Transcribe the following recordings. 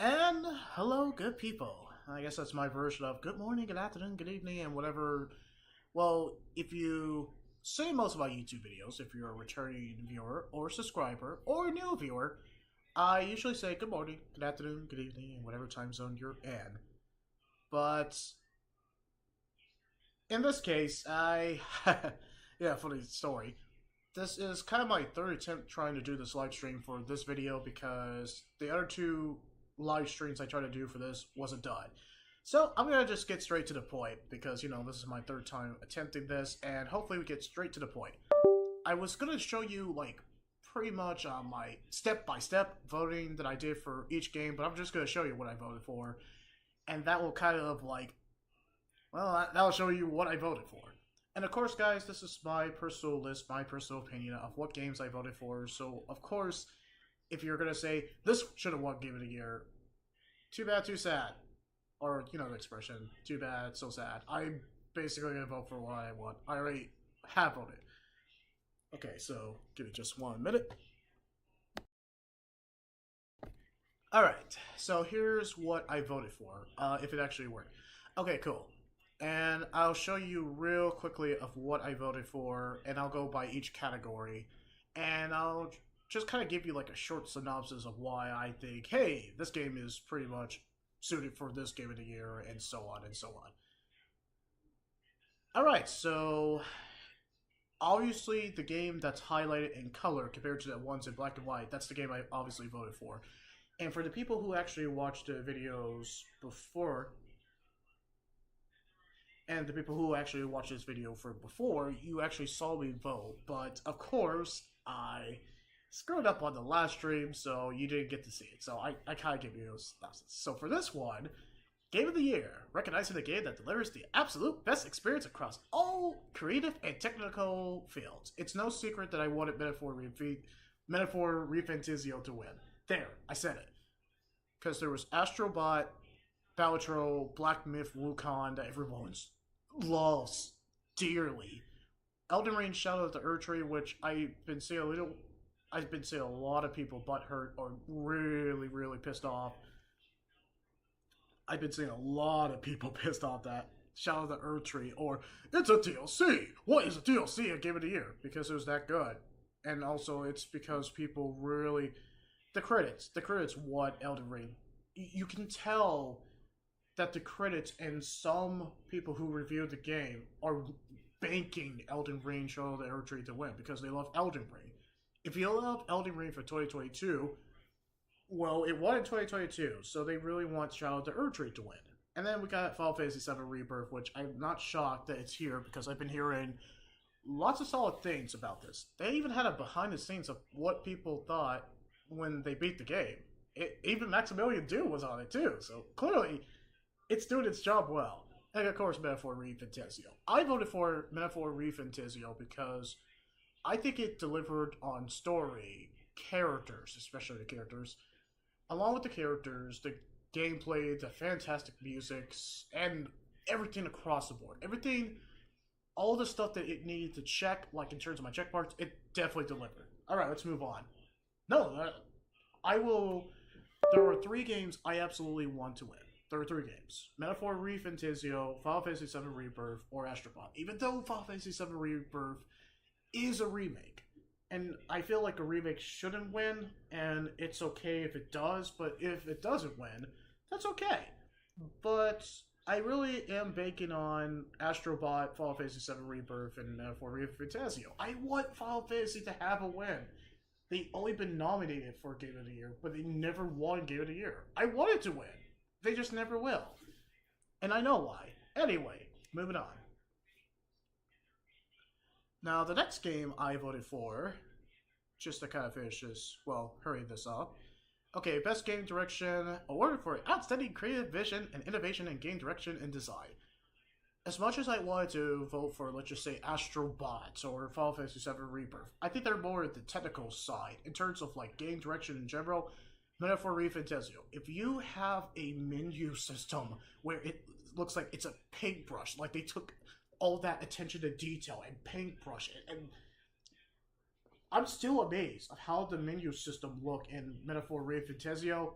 And hello, good people. I guess that's my version of good morning, good afternoon, good evening, and whatever. Well, if you see most of my YouTube videos, if you're a returning viewer or subscriber or a new viewer, I usually say good morning, good afternoon, good evening, and whatever time zone you're in. But in this case, yeah, funny story. This is kind of my third attempt trying to do this live stream for this video because the other two live streams I tried to do for this wasn't done. So I'm gonna just get straight to the point because this is my third time attempting this, and hopefully we get straight to the point. I was gonna show you like pretty much my step-by-step voting that I did for each game, but I'm just gonna show you what I voted for, and that will kind of that'll show you what I voted for. And of course, guys, this is my personal list, my personal opinion of what games I voted for. So, of course, if you're going to say, this should have won Game of the Year, too bad, too sad. Or, you know the expression, too bad, so sad. I'm basically going to vote for what I want. I already have voted. Okay, so give me just 1 minute. Alright, so here's what I voted for, if it actually worked. Okay, cool. And I'll show you real quickly of what I voted for, and I'll go by each category, and I'll just kind of give you like a short synopsis of why I think, hey, this game is pretty much suited for this game of the year, and so on and so on. Alright, so obviously the game that's highlighted in color compared to the ones in black and white, that's the game I obviously voted for. And for the people who actually watched the videos before, and the people who actually watched this video for before, you actually saw me vote. But of course, I screwed up on the last stream, so you didn't get to see it. So I kind of give you those synopsis. So for this one, Game of the Year, recognizing the game that delivers the absolute best experience across all creative and technical fields. It's no secret that I wanted Metaphor ReFantazio to win. There, I said it. Because there was Astrobot, Balatro, Black Myth, Wukong that everyone's loves dearly. Elden Ring Shadow of the Erdtree, which I've been seeing a lot of people butthurt or really pissed off. I've been seeing a lot of people pissed off that Shadow of the Erdtree, or it's a DLC. What is a DLC at Game of the Year? Because it was that good. And also it's because people really the credits want Elden Ring. You can tell that the critics and some people who reviewed the game are banking Elden Ring Shadow of the Erdtree to win because they love Elden Ring. If you love Elden Ring for 2022, well, it won in 2022, so they really want Shadow of the Erdtree to win. And then we got Final Fantasy VII Rebirth, which I'm not shocked that it's here because I've been hearing lots of solid things about this. They even had a behind the scenes of what people thought when they beat the game. Even Maximilian Doom was on it too, so clearly it's doing its job well. And of course, Metaphor ReFantazio. I voted for Metaphor ReFantazio because I think it delivered on story, characters, especially the characters, along with the characters, the gameplay, the fantastic music, and everything across the board. Everything, all the stuff that it needed to check, like in terms of my check parts, it definitely delivered. Alright, let's move on. No, I will. There are 3 games I absolutely want to win. There are 3 games: Metaphor ReFantazio, Final Fantasy VII Rebirth, or Astrobot. Even though Final Fantasy VII Rebirth is a remake, and I feel like a remake shouldn't win, and it's okay if it does, but if it doesn't win, that's okay. But I really am banking on Astrobot, Final Fantasy VII Rebirth, and Metaphor ReFantazio. I want Final Fantasy to have a win. They only been nominated for Game of the Year, but they never won Game of the Year. I wanted to win. They just never will. And I know why. Anyway, moving on. Now, the next game I voted for, just to kind of finish this, well, hurry this up. Okay, Best Game Direction, awarded for outstanding creative vision and innovation in game direction and design. As much as I wanted to vote for, let's just say, Astrobot or Final Fantasy VII Rebirth, I think they're more at the technical side in terms of like game direction in general. Metaphor ReFantazio. If you have a menu system where it looks like it's a paintbrush, like they took all that attention to detail and paintbrush it, and I'm still amazed of how the menu system look in Metaphor ReFantazio.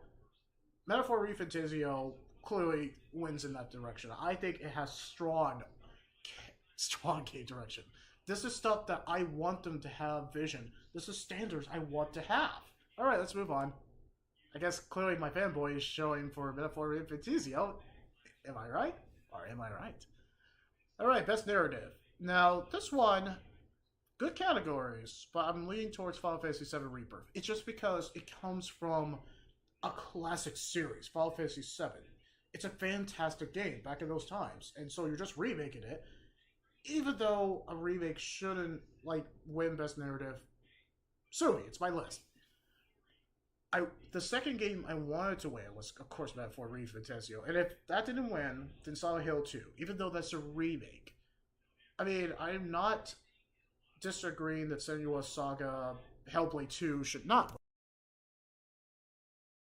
Metaphor Refantazio clearly wins in that direction. I think it has strong game direction. This is stuff that I want them to have vision. This is standards I want to have. Alright, let's move on. I guess clearly my fanboy is showing for Metaphor Refantazio. Am I right? Or am I right? Alright, best narrative. Now, this one, good categories, but I'm leaning towards Final Fantasy VII Rebirth. It's just because it comes from a classic series, Final Fantasy VII. It's a fantastic game back in those times, and so you're just remaking it. Even though a remake shouldn't win best narrative, so it's my list. The second game I wanted to win was, of course, Metaphor Refantazio, and if that didn't win, then Silent Hill 2, even though that's a remake. I mean, I'm not disagreeing that Senua's Saga Hellblade 2 should not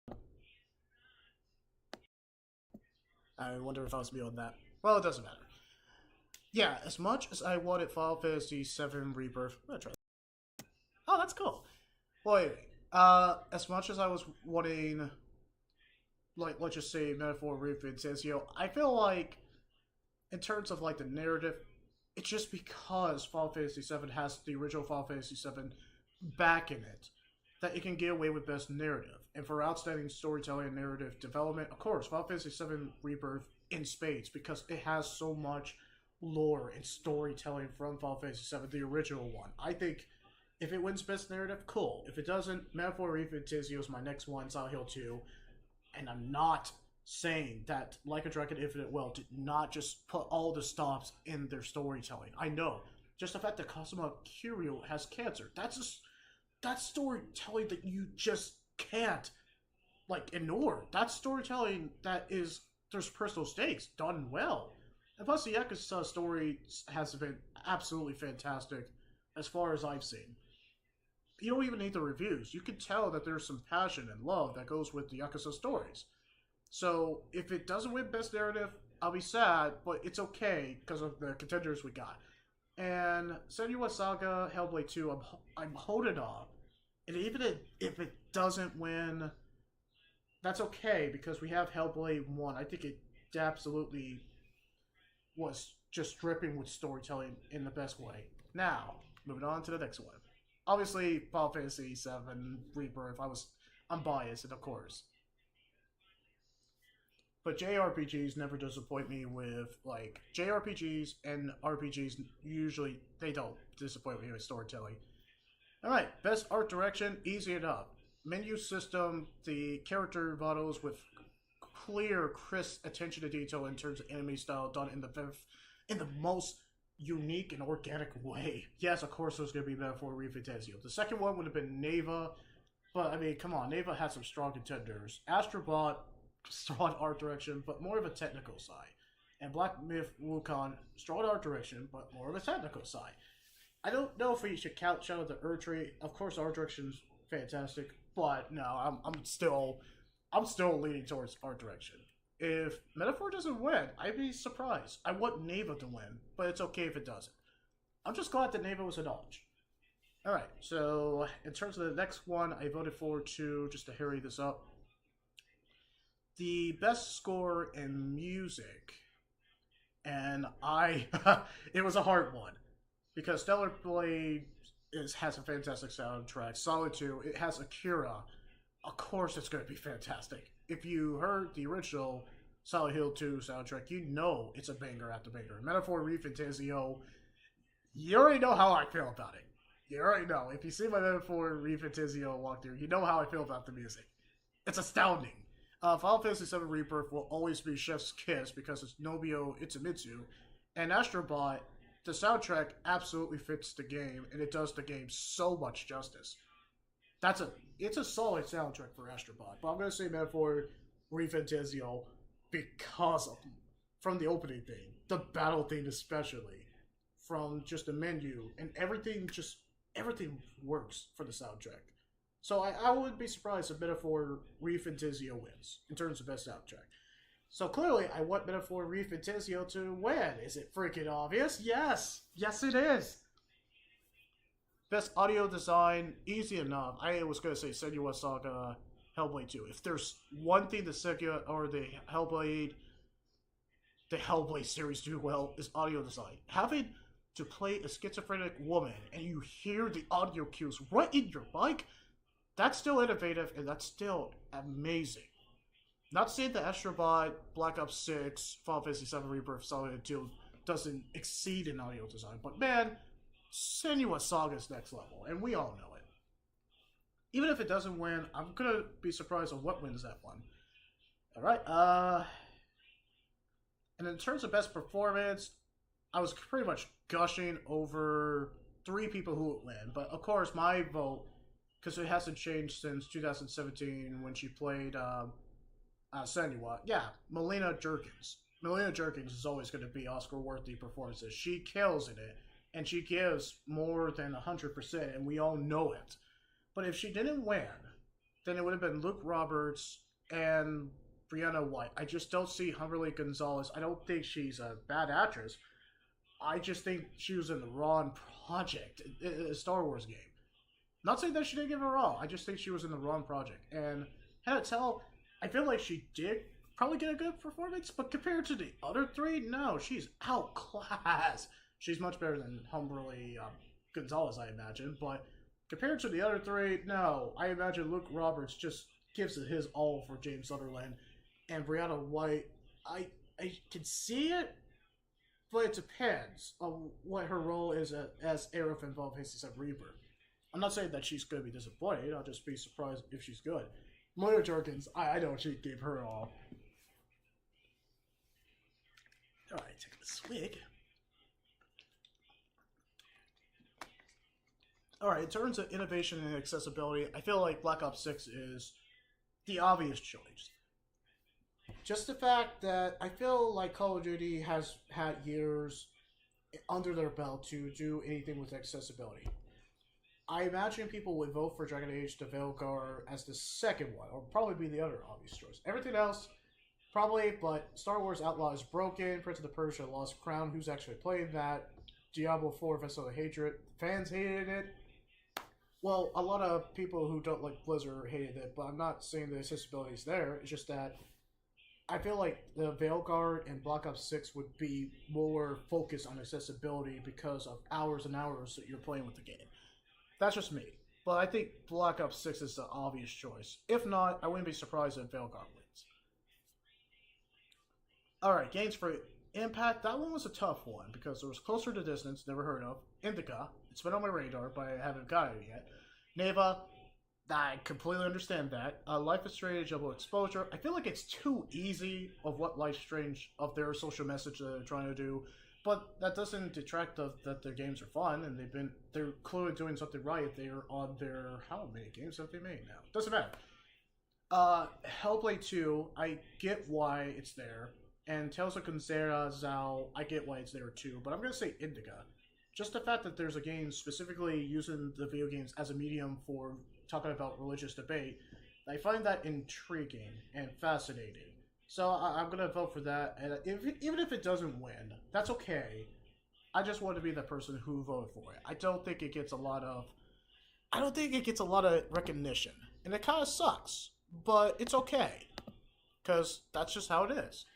win. I wonder if I was beyond that. Well, it doesn't matter. Yeah, as much as I wanted Final Fantasy VII Rebirth, I'm gonna try. Oh, that's cool. Well, anyway, as much as I was wanting, let's just say Metaphor Refantazio, I feel like, in terms of the narrative, it's just because Final Fantasy VII has the original Final Fantasy VII back in it that it can get away with best narrative. And for outstanding storytelling and narrative development, of course, Final Fantasy VII Rebirth in spades, because it has so much lore and storytelling from Final Fantasy VII, the original one. I think if it wins best narrative, cool. If it doesn't, Metaphor Refantazio is my next one, Silent Hill 2. And I'm not saying that Like a Dragon Infinite Well did not just put all the stops in their storytelling. I know. Just the fact that Kazuma Kiryu has cancer. That's storytelling that you just can't ignore. That's storytelling that is, there's personal stakes done well. And plus the Yakuza story has been absolutely fantastic as far as I've seen. You don't even need the reviews. You can tell that there's some passion and love that goes with the Yakuza stories. So if it doesn't win best narrative, I'll be sad, but it's okay because of the contenders we got. And Senua's Saga Hellblade 2, I'm holding off. And even if it doesn't win, that's okay because we have Hellblade 1. I think it absolutely was just dripping with storytelling in the best way. Now, moving on to the next one. Obviously, Final Fantasy VII Rebirth. I'm biased, of course. But JRPGs never disappoint me with, JRPGs and RPGs usually, they don't disappoint me with storytelling. Alright, best art direction, easy enough. Menu system, the character models with clear, crisp attention to detail in terms of anime style done in the most unique and organic way. Yes, of course, it was going to be Metaphor Refantazio. The second one would have been Neva, but I mean, come on, Neva had some strong contenders. Astrobot, strong art direction, but more of a technical side. And Black Myth Wukong, strong art direction, but more of a technical side. I don't know if we should count Shadow of the Erdtree. Of course, art direction's fantastic, but no, I'm still leaning towards art direction. If Metaphor doesn't win, I'd be surprised. I want Neva to win, but it's okay if it doesn't. I'm just glad that Neva was a dodge. Alright, so in terms of the next one, I voted for two, just to hurry this up. The best score in music, and it was a hard one, because Stellar Blade has a fantastic soundtrack. Solid 2, it has Akira. Of course it's going to be fantastic. If you heard the original Silent Hill 2 soundtrack, you know it's a banger after banger. Metaphor Refantazio, you already know how I feel about it. You already know. If you see my Metaphor Refantazio walkthrough, you know how I feel about the music. It's astounding. Final Fantasy VII Rebirth will always be Chef's Kiss because it's Nobuo Uematsu. And Astrobot, the soundtrack absolutely fits the game, and it does the game so much justice. It's a solid soundtrack for Astrobot, but I'm going to say Metaphor Refantazio because of from the opening theme, the battle theme especially, from just the menu, and everything works for the soundtrack. So I wouldn't be surprised if Metaphor Refantazio wins in terms of best soundtrack. So clearly, I want Metaphor Refantazio to win. Is it freaking obvious? Yes! Yes, it is! Best audio design, easy enough. I was going to say Senua's Saga Hellblade 2. If there's one thing the Sega or the Hellblade series do well is audio design. Having to play a schizophrenic woman and you hear the audio cues right in your mic, that's still innovative and that's still amazing. Not saying that Astrobot, Black Ops 6, Final Fantasy 7 Rebirth, Silent 2 doesn't exceed in audio design, but man, Senua Saga's next level, and we all know it. Even if it doesn't win, I'm gonna be surprised on what wins that one. Alright, and in terms of best performance, I was pretty much gushing over 3 people who would win, but of course my vote, because it hasn't changed since 2017 when she played Senua, yeah, Melina Jerkins. Melina Jerkins is always going to be Oscar-worthy performances. She kills in it, and she gives more than 100%, and we all know it. But if she didn't win, then it would have been Luke Roberts and Brianna White. I just don't see Humberly Gonzalez. I don't think she's a bad actress. I just think she was in the wrong project, a Star Wars game. Not saying that she didn't give it all. I just think she was in the wrong project. And had to tell, I feel like she did probably get a good performance, but compared to the other 3, no, she's outclassed. She's much better than Humberly Gonzalez, I imagine, but compared to the other 3, no. I imagine Luke Roberts just gives it his all for James Sutherland, and Brianna White, I can see it, but it depends on what her role is as Aerith in Final Fantasy VII Rebirth. I'm not saying that she's going to be disappointed, I'll just be surprised if she's good. Melina Jerkins, I know she gave her all. Alright, take a swig. Alright, in terms of innovation and accessibility, I feel like Black Ops 6 is the obvious choice. Just the fact that I feel like Call of Duty has had years under their belt to do anything with accessibility. I imagine people would vote for Dragon Age the Veilguard as the second one, or probably be the other obvious choice. Everything else, probably, but Star Wars Outlaw is broken, Prince of the Persia Lost Crown, who's actually playing that, Diablo 4 Vessel of Hatred, fans hated it. Well, a lot of people who don't like Blizzard hated it, but I'm not saying the accessibility is there, it's just that I feel like the Veilguard and Black Ops 6 would be more focused on accessibility because of hours and hours that you're playing with the game. That's just me. But I think Black Ops 6 is the obvious choice. If not, I wouldn't be surprised if Veilguard wins. Alright, games for Impact. That one was a tough one because it was Closer to Distance, never heard of. Indica, it's been on my radar, but I haven't got it yet. Neva, I completely understand that. Life is Strange, Double Exposure. I feel like it's too easy of what Life is Strange, of their social message that they're trying to do. But that doesn't detract that their games are fun, and they're clearly doing something right. They're on their, how many games have they made now? Doesn't matter. Hellblade 2, I get why it's there. And Tales of Conzera Zao, I get why it's there too. But I'm going to say Indica. Just the fact that there's a game specifically using the video games as a medium for talking about religious debate, I find that intriguing and fascinating. So I'm going to vote for that, and even if it doesn't win, that's okay. I just want to be the person who voted for it. I don't think it gets a lot of recognition, and it kind of sucks, but it's okay, because that's just how it is.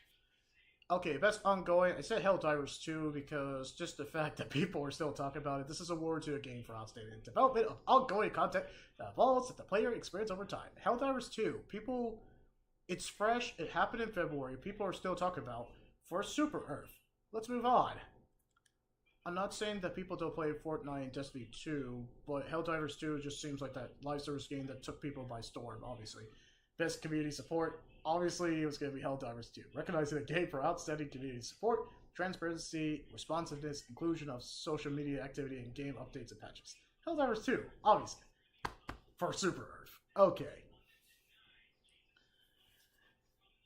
Okay, best ongoing, I said Helldivers 2 because just the fact that people are still talking about it. This is awarded to a game for outstanding development of ongoing content that evolves with the player experience over time. Helldivers 2, people... It's fresh, it happened in February, people are still talking about for Super Earth. Let's move on. I'm not saying that people don't play Fortnite and Destiny 2, but Helldivers 2 just seems like that live service game that took people by storm, obviously. Best community support, obviously it was going to be Helldivers 2. Recognizing a game for outstanding community support, transparency, responsiveness, inclusion of social media activity, and game updates and patches. Helldivers 2, obviously. For Super Earth. Okay.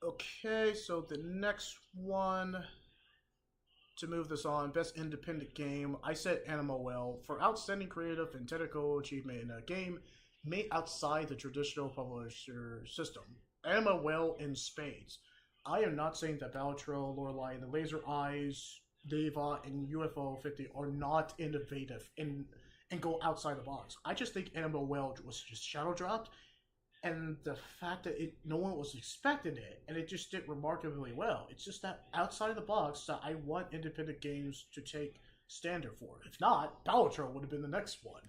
Okay, so the next one, to move this on, best independent game, I said Animal Well for outstanding creative and technical achievement in a game made outside the traditional publisher system. Animal Well in spades. I am not saying that Balatro, Lorelei, the Laser Eyes, Deva, and UFO 50 are not innovative and go outside the box. I just think Animal Well was just shadow dropped, And the fact that no one was expecting it, and it just did remarkably well. It's just that outside of the box that I want independent games to take standard for. If not, Balatro would have been the next one.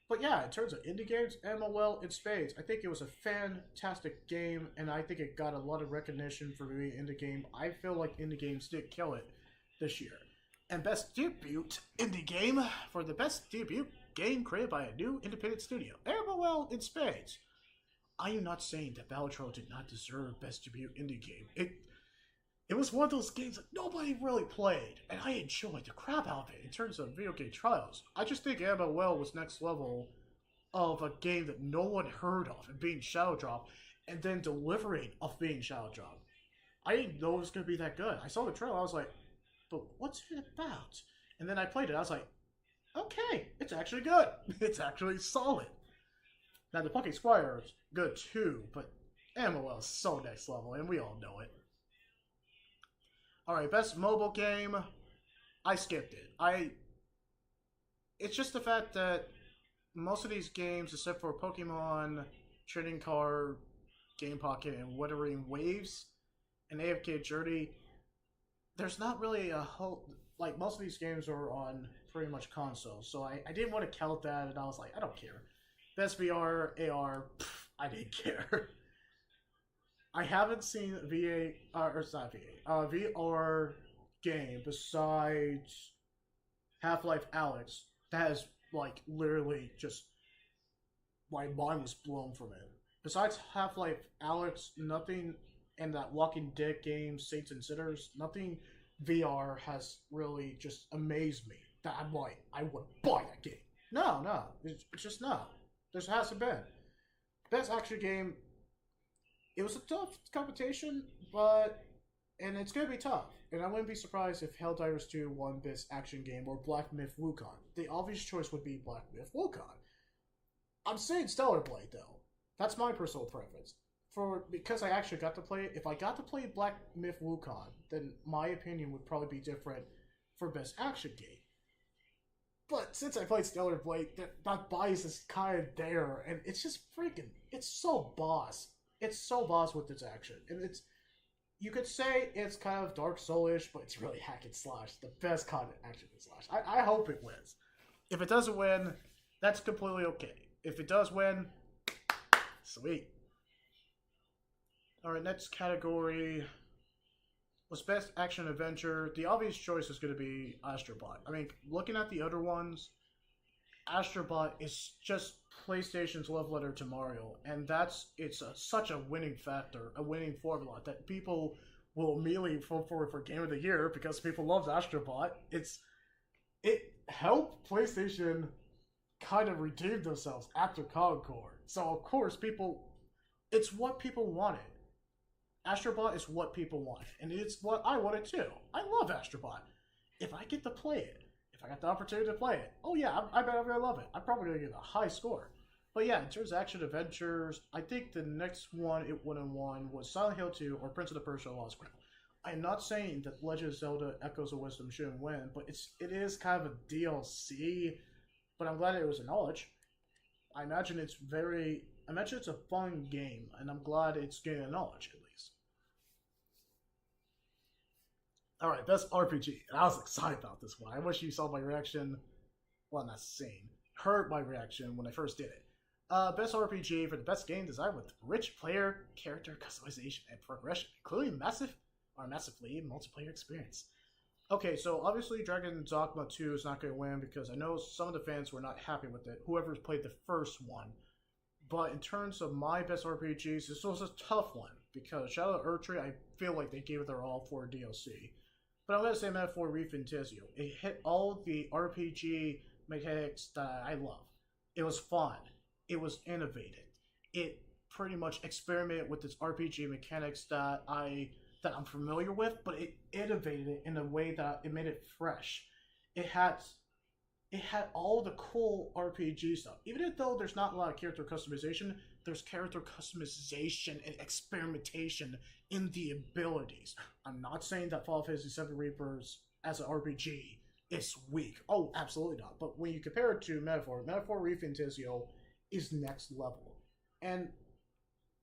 But yeah, in terms of indie games, MOL in spades. I think it was a fantastic game, and I think it got a lot of recognition for being indie game. I feel like indie games did kill it this year. And best debut indie game for the best debut game created by a new independent studio. MOL in spades. I am not saying that Balatro did not deserve best debut indie game. It was one of those games that nobody really played, and I enjoyed the crap out of it in terms of video game trials. I just think MOL was next level of a game that no one heard of and being Shadow Drop, and then delivering of being Shadow Drop. I didn't know it was going to be that good. I saw the trailer, I was like, but what's it about? And then I played it, I was like, okay, it's actually good. It's actually solid. Now, the Pocket Squire is good too, but MOL is so next level, and we all know it. Alright, best mobile game. I skipped it. It's just the fact that most of these games, except for Pokemon, Trading Card, Game Pocket, and Wuthering Waves, and AFK Journey, there's not really a whole... Like, most of these games are on pretty much consoles, so I didn't want to count that, and I was like, I don't care. Best VR, AR, I didn't care. I haven't seen VA, or it's not VA, VR game besides Half-Life Alyx that has, like, literally just, my mind was blown from it. Besides Half-Life Alyx, nothing, and that Walking Dead game, Saints and Sinners, nothing VR has really just amazed me. That I'm like, I would buy that game. No, it's just no. There hasn't been. Best action game, it was a tough competition, and it's going to be tough. And I wouldn't be surprised if Helldivers 2 won Best Action Game or Black Myth Wukong. The obvious choice would be Black Myth Wukong. I'm saying Stellar Blade, though. That's my personal preference. Because I actually got to play it, if I got to play Black Myth Wukong, then my opinion would probably be different for Best Action Game. But since I played Stellar Blade, that bias is kind of there, and it's just freaking, it's so boss. It's so boss with its action. And you could say it's kind of Dark Soul-ish, but it's really hack and slash. The best kind of action and slash. I hope it wins. If it doesn't win, that's completely okay. If it does win, sweet. Alright, next category was Best Action Adventure. The obvious choice is going to be Astrobot. I mean, looking at the other ones, Astrobot is just PlayStation's love letter to Mario, and it's such a winning factor, a winning formula that people will immediately vote for Game of the Year because people love Astrobot. It helped PlayStation kind of redeem themselves after Concord, so of course it's what people wanted. Astrobot is what people wanted, and it's what I wanted too. I love Astrobot. If I get to play it, if I got the opportunity to play it, oh yeah, I bet I'm gonna love it. I'm probably gonna get a high score. But yeah, in terms of action adventures, I think the next one it would have won was Silent Hill 2 or Prince of the Persia: Lost Crown. I'm not saying that Legend of Zelda: Echoes of Wisdom shouldn't win, but it is kind of a DLC. But I'm glad it was acknowledged. I imagine it's a fun game, and I'm glad it's getting acknowledged at least. Alright, best RPG. And I was excited about this one. I wish you saw my reaction. Well, not seen. Heard my reaction when I first did it. Best RPG for the best game design with rich player, character customization, and progression, including massively multiplayer experience. Okay, so obviously Dragon's Dogma 2 is not going to win because I know some of the fans were not happy with it, whoever's played the first one. But in terms of my best RPGs, this was a tough one because Shadow of Erdtree, I feel like they gave it their all for DLC. But I'm going to say Metaphor ReFantazio. It hit all the RPG mechanics that I love. It was fun. It was innovative. It pretty much experimented with its RPG mechanics that I'm familiar with, but it innovated it in a way that it made it fresh. It had all the cool RPG stuff. Even though there's not a lot of character customization, there's character customization and experimentation in the abilities. I'm not saying that Final Fantasy VII Reapers as an RPG is weak. Oh, absolutely not. But when you compare it to Metaphor ReFantazio is next level. And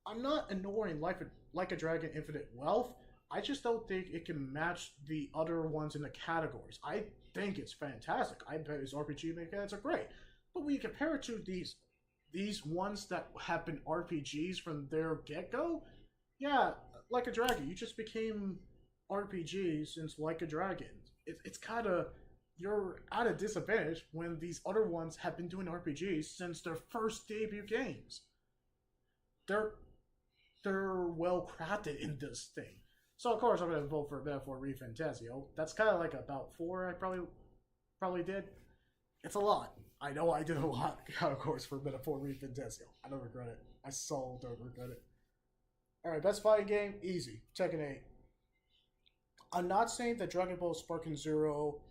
I'm not ignoring Like a Dragon Infinite Wealth. I just don't think it can match the other ones in the categories. I think it's fantastic. I bet its RPG mechanics are great. But when you compare it to these ones that have been RPGs from their get go, yeah, Like a Dragon, you just became RPG since Like a Dragon. It's kind of you're at a disadvantage when these other ones have been doing RPGs since their first debut games. They're they're well crafted in this thing. So of course I'm gonna vote for Metaphor ReFantazio. That's kind of like about four I probably did. It's a lot. I know I did a lot, of course, for Metaphor ReFantazio. I don't regret it. I so don't regret it. All right, best fighting game, easy. Tekken 8. I'm not saying that Dragon Ball Sparking Zero,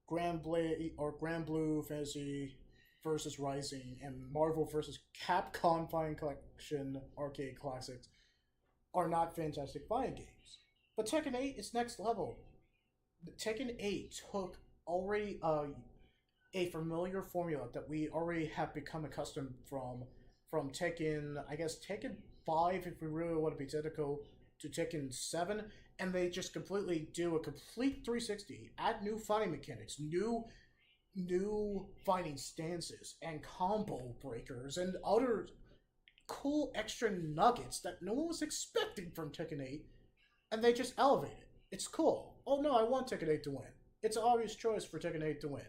Grand Blade or Grand Blue Fantasy versus Rising, and Marvel versus Capcom Fighting Collection Arcade Classics are not fantastic fighting games. But Tekken 8 is next level. Tekken 8 took already a familiar formula that we already have become accustomed from Tekken, I guess Tekken 5, if we really want to be technical, to Tekken 7, and they just completely do a complete 360, add new fighting mechanics, new fighting stances, and combo breakers, and other cool extra nuggets that no one was expecting from Tekken 8, and they just elevate it. It's cool. Oh no, I want Tekken 8 to win. It's an obvious choice for Tekken 8 to win.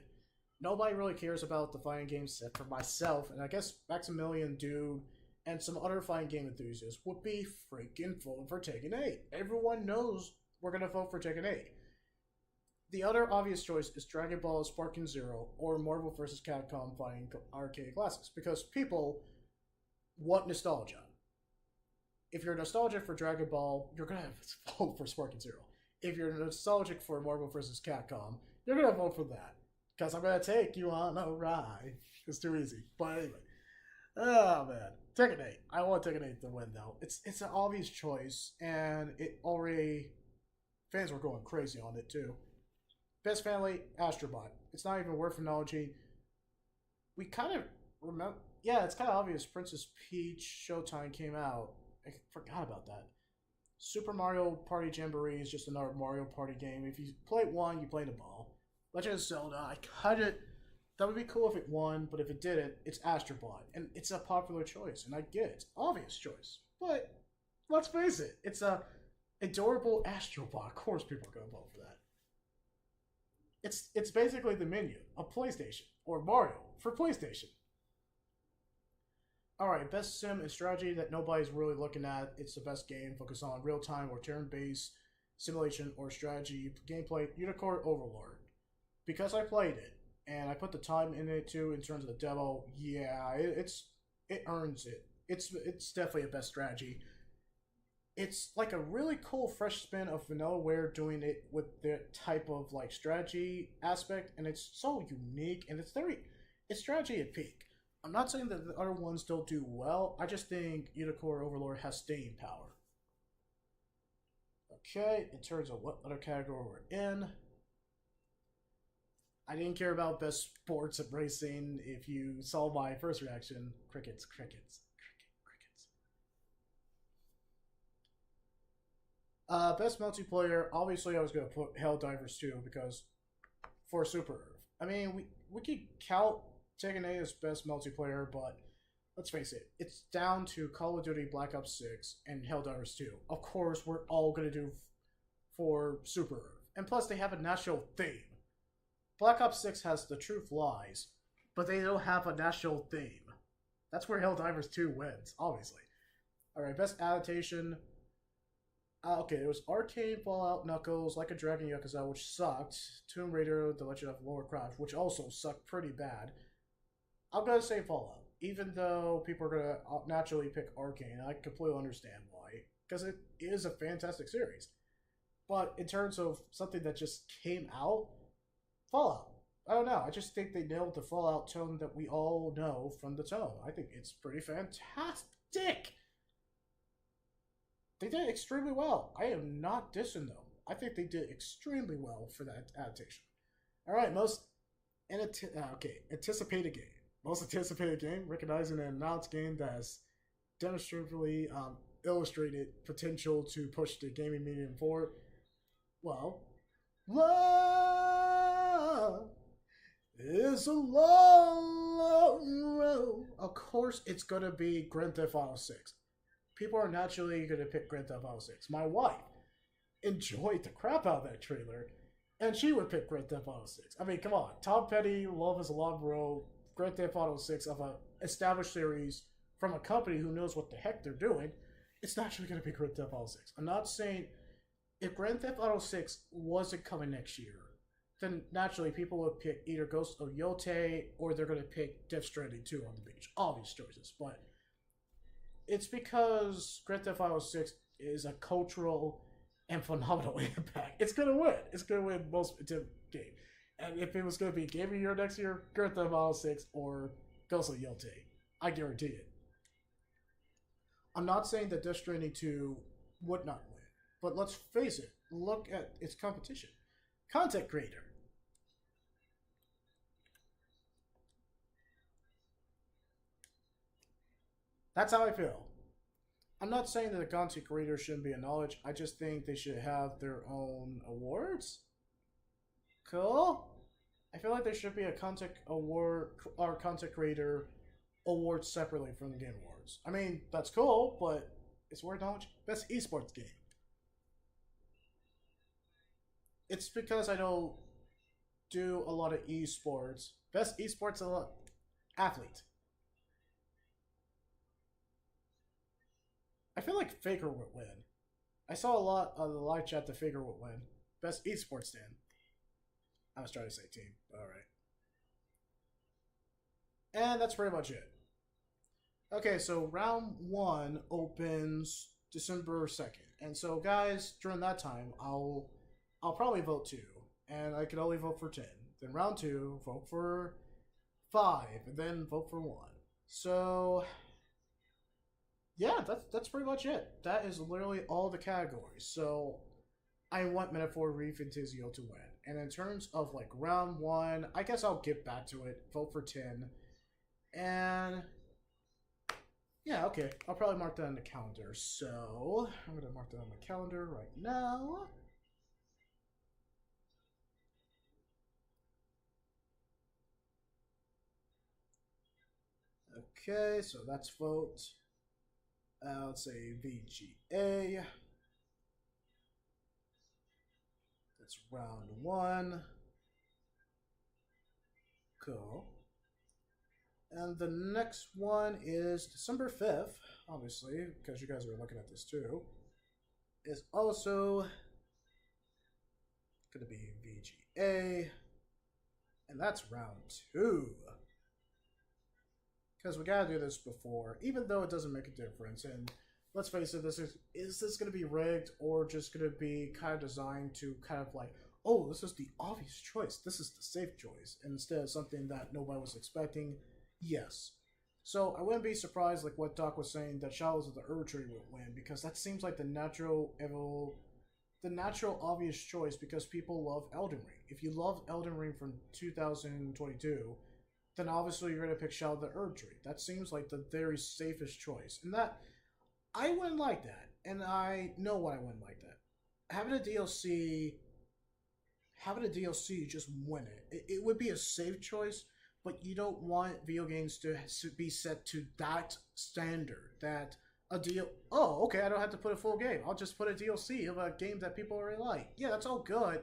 Nobody really cares about the fighting game set for myself, and I guess Maximilian Dude and some other fighting game enthusiasts would be freaking voting for Tekken 8. Everyone knows we're going to vote for Tekken 8. The other obvious choice is Dragon Ball Sparking Zero or Marvel vs. Capcom Fighting Arcade Classics, because people want nostalgia. If you're nostalgic for Dragon Ball, you're going to vote for Sparking Zero. If you're nostalgic for Marvel vs. Capcom, you're going to vote for that. Because I'm going to take you on a ride. It's too easy. But anyway. Oh, man. Tekken 8. I want Tekken 8 to win, though. It's an obvious choice, and it already... Fans were going crazy on it, too. Best family, Astrobot. It's not even worth acknowledging. We kind of remember... Yeah, it's kind of obvious. Princess Peach Showtime came out. I forgot about that. Super Mario Party Jamboree is just another Mario Party game. If you play one, you play them all. Legend of Zelda, I cut it. That would be cool if it won, but if it didn't, it's Astrobot. And it's a popular choice, and I get it. It's an obvious choice. But let's face it, it's a adorable Astrobot. Of course people are going to vote for that. It's basically the menu of PlayStation, or Mario for PlayStation. Alright, best sim and strategy that nobody's really looking at. It's the best game. Focus on real-time or turn-based simulation or strategy gameplay. Unicorn Overlord. Because I played it, and I put the time in it too in terms of the demo, yeah, it earns it. It's definitely a best strategy. It's like a really cool fresh spin of Vanillaware doing it with the type of like strategy aspect, and it's so unique, and it's strategy at peak. I'm not saying that the other ones don't do well, I just think Unicorn Overlord has staying power. Okay, in terms of what other category we're in, I didn't care about best sports and racing. If you saw my first reaction, crickets. Best multiplayer, obviously I was going to put Helldivers 2 because for Super Earth. I mean, we could count Tekken 8 as best multiplayer, but let's face it, it's down to Call of Duty Black Ops 6 and Helldivers 2. Of course, we're all going to do for Super Earth. And plus, they have a national theme. Black Ops 6 has The Truth Lies, but they don't have a national theme. That's where Helldivers 2 wins, obviously. Alright, best adaptation. Okay, it was Arcane, Fallout, Knuckles, Like a Dragon, Yakuza, which sucked. Tomb Raider, The Legend of Lara Croft, which also sucked pretty bad. I'm gonna say Fallout, even though people are gonna naturally pick Arcane. I completely understand why, because it is a fantastic series. But in terms of something that just came out, Fallout. I don't know. I just think they nailed the Fallout tone that we all know from the tone. I think it's pretty fantastic. They did extremely well. I am not dissing them. I think they did extremely well for that adaptation. All right, anticipated game. Most anticipated game, recognizing an announced game that's demonstratively illustrated potential to push the gaming medium forward, well, love is a long, long road. Of course, it's gonna be Grand Theft Auto 6. People are naturally gonna pick Grand Theft Auto 6. My wife enjoyed the crap out of that trailer, and she would pick Grand Theft Auto 6. I mean, come on. Tom Petty, Love is a Long Road, Grand Theft Auto 6 of an established series from a company who knows what the heck they're doing. It's naturally going to be Grand Theft Auto 6. I'm not saying if Grand Theft Auto 6 wasn't coming next year, then naturally people would pick either Ghost of Yote or they're going to pick Death Stranding 2 on the beach. Obvious choices. But it's because Grand Theft Auto 6 is a cultural and phenomenal impact. It's gonna win. It's gonna win most game. And if it was gonna be Game of the Year next year, Grand Theft Auto 6 or Ghost of Yote, I guarantee it. I'm not saying that Death Stranding 2 would not win, but let's face it. Look at its competition. Content creator. That's how I feel. I'm not saying that the content creators shouldn't be acknowledged. I just think they should have their own awards. Cool. I feel like there should be a content award or content creator award separately from the Game Awards. I mean, that's cool, but it's worth knowledge. Best esports game. It's because I don't do a lot of esports. Best esports athlete. I feel like Faker would win. I saw a lot on the live chat that Faker would win. Best esports stand. I was trying to say team. Alright. And that's pretty much it. Okay, so round 1 opens December 2nd. And so guys, during that time, I'll probably vote 2. And I can only vote for 10. Then round 2, vote for 5. And then vote for 1. So yeah, that's pretty much it. That is literally all the categories. So I want Metaphor ReFantazio to win. And in terms of like round 1, I guess I'll get back to it. Vote for 10. And yeah, okay. I'll probably mark that on the calendar. So I'm going to mark that on my calendar right now. Okay, so that's vote. Let's say VGA. That's round 1. Cool. And the next one is December 5th, obviously, because you guys are looking at this too. Is also going to be VGA. And that's round 2. Because we gotta do this before, even though it doesn't make a difference. And let's face it, is this gonna be rigged or just gonna be kind of designed to kind of like, oh, this is the obvious choice, this is the safe choice, instead of something that nobody was expecting? Yes. So I wouldn't be surprised, like what Doc was saying, that Shadows of the Erdtree would win, because that seems like the natural obvious choice, because people love Elden Ring. If you love Elden Ring from 2022, then obviously you're going to pick Shadow of the Erdtree. That seems like the very safest choice. And that, I wouldn't like that. And I know why I wouldn't like that. Having a DLC just win it. It would be a safe choice, but you don't want video games to be set to that standard. That a deal, oh, okay, I don't have to put a full game. I'll just put a DLC of a game that people already like. Yeah, that's all good,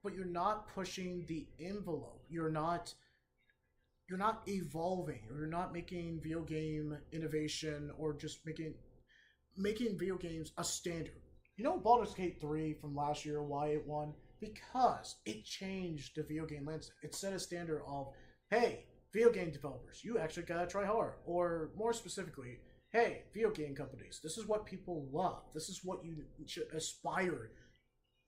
but you're not pushing the envelope. You're not evolving, or you're not making video game innovation, or just making video games a standard. You know Baldur's Gate 3 from last year, why it won? Because it changed the video game landscape. It set a standard of, hey, video game developers, you actually gotta try hard. Or more specifically, hey, video game companies, this is what people love. This is what you should aspire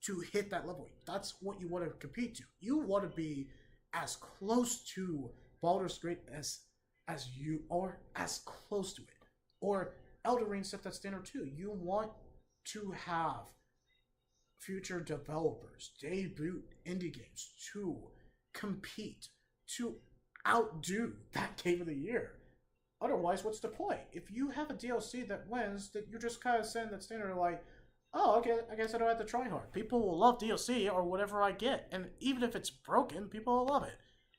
to hit that level. That's what you want to compete to. You want to be as close to Baldur's Gate as you are, as close to it. Or Elden Ring set that standard too. You want to have future developers debut indie games to compete, to outdo that Game of the Year. Otherwise, what's the point? If you have a DLC that wins, that you're just kind of setting that standard like, oh, okay, I guess I don't have to try hard. People will love DLC or whatever I get, and even if it's broken, people will love it.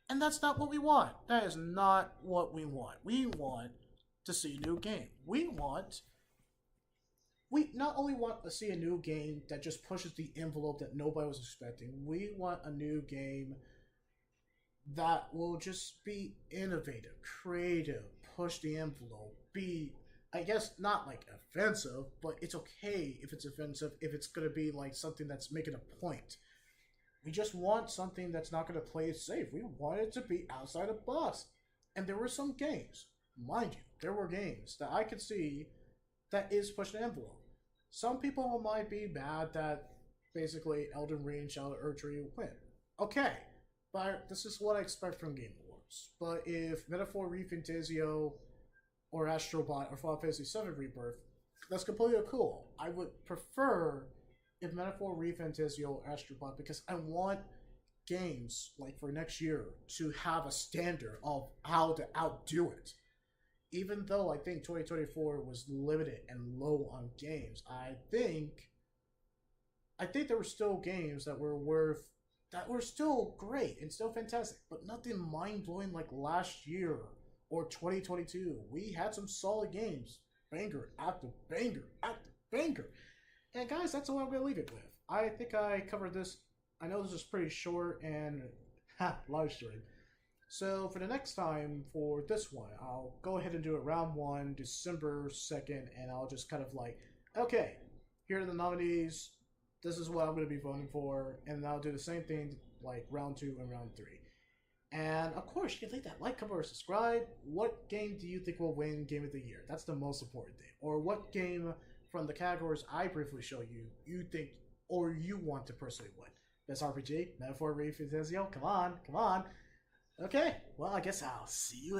And that's not what we want. That is not what we want. We want to see a new game. We not only want to see a new game that just pushes the envelope that nobody was expecting. We want a new game that will just be innovative, creative, push the envelope, be, I guess, not like offensive, but it's okay if it's offensive, if it's going to be like something that's making a point. We just want something that's not going to play it safe. We want it to be outside the box. And there were some games, mind you, there were games that I could see that is pushing the envelope. Some people might be mad that basically Elden Ring and Shadow Erdtree win. Okay, but this is what I expect from Game Awards. But if Metaphor ReFantazio or Astrobot or Final Fantasy VII Rebirth, that's completely cool. I would prefer if Metaphor ReFantazio or Astrobot because I want games like for next year to have a standard of how to outdo it. Even though I think 2024 was limited and low on games, I think there were still games that were still great and still fantastic, but nothing mind blowing like last year or 2022. We had some solid games, banger after banger after banger. And guys, that's all I'm gonna leave it with. I think I covered this. I know this is pretty short and live stream. So for the next time for this one, I'll go ahead and do it round 1, December 2nd, and I'll just kind of like, okay, here are the nominees. This is what I'm going to be voting for, and I'll do the same thing like round 2 and round 3. And of course, you can leave that like, comment, or subscribe. What game do you think will win Game of the Year? That's the most important thing. Or what game from the categories I briefly show you, you think or you want to personally win? Best RPG, Metaphor ReFantazio, come on, come on. Okay, well, I guess I'll see you